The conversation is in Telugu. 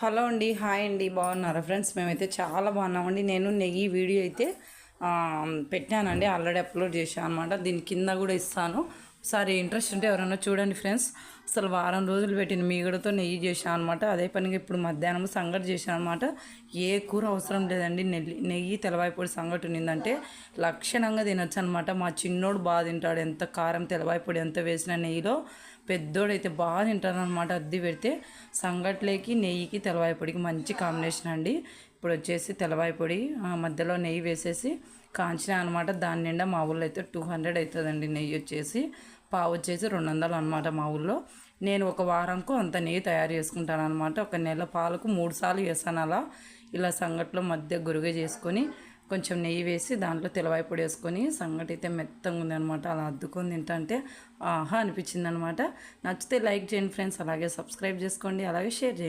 హలో అండి, హాయ్ అండి, బాగున్నారా ఫ్రెండ్స్? మేమైతే చాలా బాగున్నామండి. నేను నెయ్యి వీడియో అయితే ఆ, పెట్టానండి, ఆల్రెడీ అప్లోడ్ చేశాను అనమాట. దీని కింద కూడా ఇస్తాను, ఒకసారి ఇంట్రెస్ట్ ఉంటే ఎవరైనా చూడండి ఫ్రెండ్స్. అసలు వారం రోజులు పెట్టిన మీగడతో నెయ్యి చేశాను అనమాట. అదే పనిగా ఇప్పుడు మధ్యాహ్నం సంగటి చేశాను అనమాట. ఏ కూర అవసరం లేదండి, నెయ్యి తెల్లవాయి పొడి సంగటి ఉన్నిందంటే లక్షణంగా తినొచ్చు అనమాట. మా చిన్నోడు బాగా తింటాడు, ఎంత కారం తెల్లవాయి పొడి ఎంత వేసిన నెయ్యిలో. పెద్దోడైతే బాగా తింటారు అనమాట. అద్దె పెడితే సంగట్లేకి నెయ్యికి తెల్లవాయి పొడికి మంచి కాంబినేషన్ అండి. ఇప్పుడు వచ్చేసి తెల్లవాయి పొడి మధ్యలో నెయ్యి వేసేసి కాంచిన అనమాట. దాని నిండా మా ఊళ్ళో అయితే 200 అవుతుందండి. నెయ్యి వచ్చేసి పావు వచ్చేసి 200 అనమాట మా ఊళ్ళో. నేను ఒక వారంకు అంత నెయ్యి తయారు చేసుకుంటాను అనమాట. ఒక నెల పాలకు 3 సార్లు వేస్తాను అలా. ఇలా సంగట్లో మధ్య గురుగ చేసుకొని కొంచెం నెయ్యి వేసి దాంట్లో తెల్లవాయి పొడి వేసుకొని సంగటి అయితే మెత్తగా ఉంది అనమాట. అలా అద్దుకొని తింటే ఆహా అనిపించింది అనమాట. నచ్చితే లైక్ చేయండి ఫ్రెండ్స్, అలాగే సబ్స్క్రైబ్ చేసుకోండి, అలాగే షేర్ చేయండి.